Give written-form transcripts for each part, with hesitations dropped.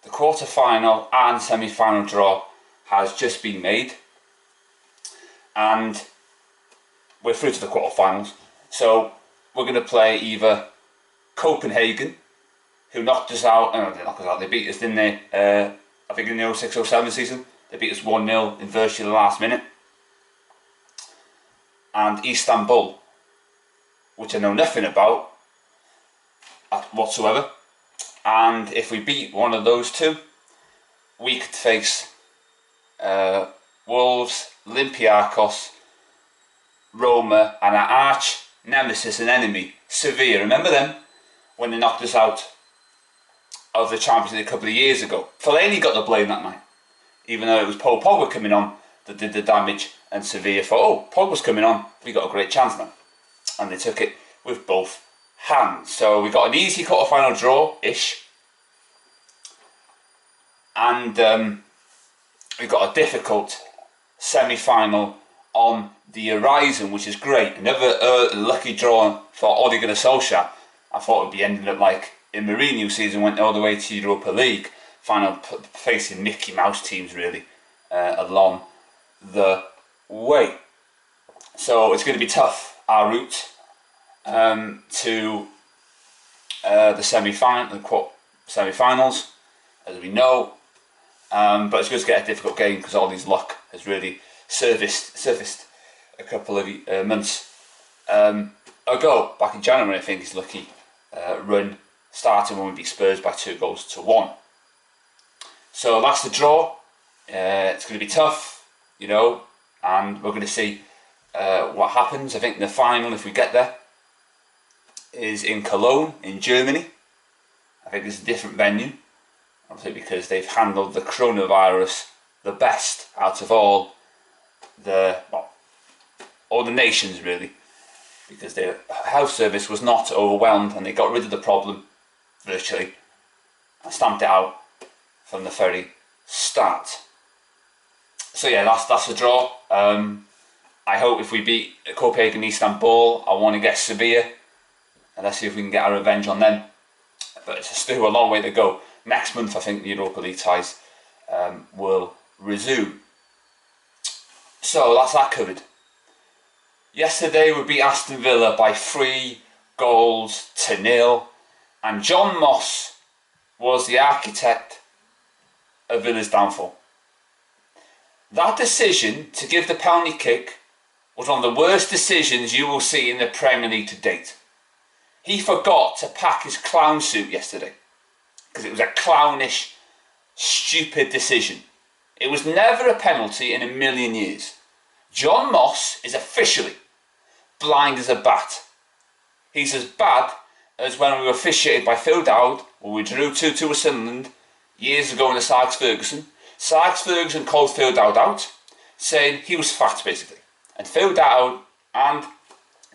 the quarter-final and semi-final draw has just been made, and we're through to the quarter-finals. So we're going to play either Copenhagen, who knocked us out. No, they knocked us out. They beat us, didn't they? I think in the 06-07 season, they beat us 1-0 in virtually the last minute. And Istanbul, which I know nothing about whatsoever. And if we beat one of those two, we could face Wolves, Olympiacos, Roma, and our arch nemesis and enemy, Sevilla. Remember them? When they knocked us out of the Champions League a couple of years ago. Fellaini got the blame that night, even though it was Paul Pogba coming on that did the damage, and Sevilla thought, oh, Pogba's coming on, we got a great chance now. And they took it with both hands. So we got an easy quarter-final draw-ish, and we got a difficult semi-final on the horizon, which is great. Another lucky draw for Ole Gunnar Solskjaer. I thought it would be ending up like in Mourinho's season, went all the way to Europa League, final facing Mickey Mouse teams really along the way. So it's going to be tough, our route to the semi-finals, as we know. But it's going to get a difficult game because all these luck has really surfaced a couple of months ago. Back in January, I think his lucky run started when we beat Spurs by 2-1. So that's the draw. It's going to be tough, you know, and we're going to see what happens. I think the final, if we get there, is in Cologne in Germany. I think it's a different venue, obviously because they've handled the coronavirus the best out of all the nations really, because their health service was not overwhelmed and they got rid of the problem virtually and stamped it out from the very start. So yeah, that's the draw. I hope if we beat Copenhagen, Istanbul, I want to get Sevilla, and let's see if we can get our revenge on them. But it's still a long way to go. Next month, I think the Europa League ties will resume. So that's that covered. Yesterday we beat Aston Villa by 3-0, and John Moss was the architect of Villa's downfall. That decision to give the penalty kick was one of the worst decisions you will see in the Premier League to date. He forgot to pack his clown suit yesterday because it was a clownish, stupid decision. It was never a penalty in a million years. John Moss is officially blind as a bat. He's as bad as when we were officiated by Phil Dowd when we drew 2-2 with Sunderland years ago in the Sykes-Ferguson. Sykes-Ferguson called Phil Dowd out, saying he was fat basically. And Phil Dowd and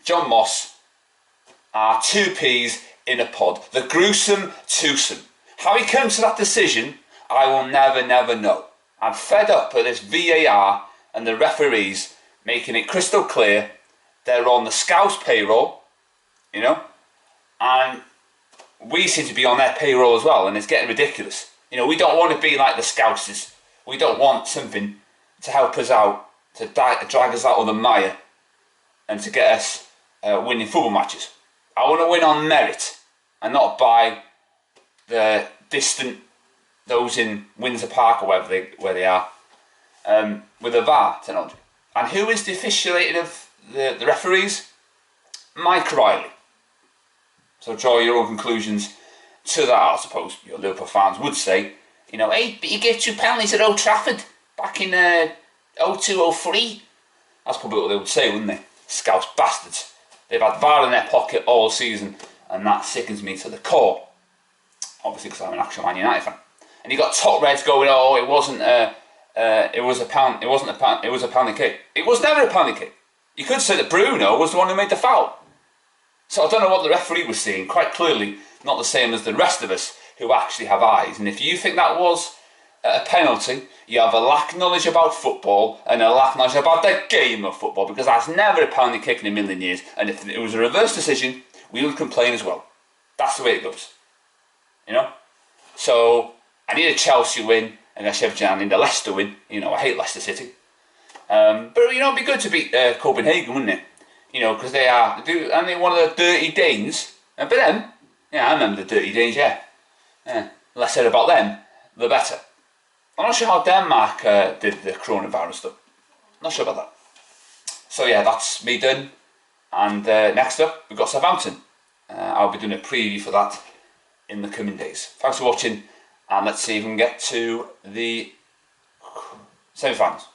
John Moss are two peas in a pod. The gruesome twosome. How he came to that decision, I will never know. I'm fed up with this VAR and the referees making it crystal clear they're on the Scouse payroll, you know, and we seem to be on their payroll as well, and it's getting ridiculous. You know, we don't want to be like the Scouses. We don't want something to help us out, to drag us out of the mire, and to get us winning football matches. I want to win on merit, and not by the distant, those in Windsor Park or where they are, with the VAR technology. And who is the officiating of the referees? Mike Riley. So draw your own conclusions to that, I suppose. Your Liverpool fans would say, you know, hey, but you gave 2 penalties at Old Trafford back in 02-03. That's probably what they would say, wouldn't they? Scouse bastards. They've had VAR in their pocket all season, and that sickens me to the core. Obviously, because I'm an actual Man United fan. And you got top reds going, oh, it wasn't a penalty kick. It was never a penalty kick. You could say that Bruno was the one who made the foul. So I don't know what the referee was seeing. Quite clearly, not the same as the rest of us who actually have eyes. And if you think that was a penalty, you have a lack of knowledge about football and a lack of knowledge about the game of football, because that's never a penalty kick in a million years. And if it was a reverse decision, we would complain as well. That's the way it goes. You know? So I need a Chelsea win against Everton. I need a Leicester win. You know, I hate Leicester City. But you know, it'd be good to beat Copenhagen, wouldn't it? You know, because they are one of the dirty Danes. But them, yeah, I remember the dirty Danes. Yeah. The less said about them, the better. I'm not sure how Denmark did the coronavirus though. Not sure about that. So yeah, that's me done. And next up, we've got Southampton. I'll be doing a preview for that in the coming days. Thanks for watching, and let's see if we can get to the semi-finals.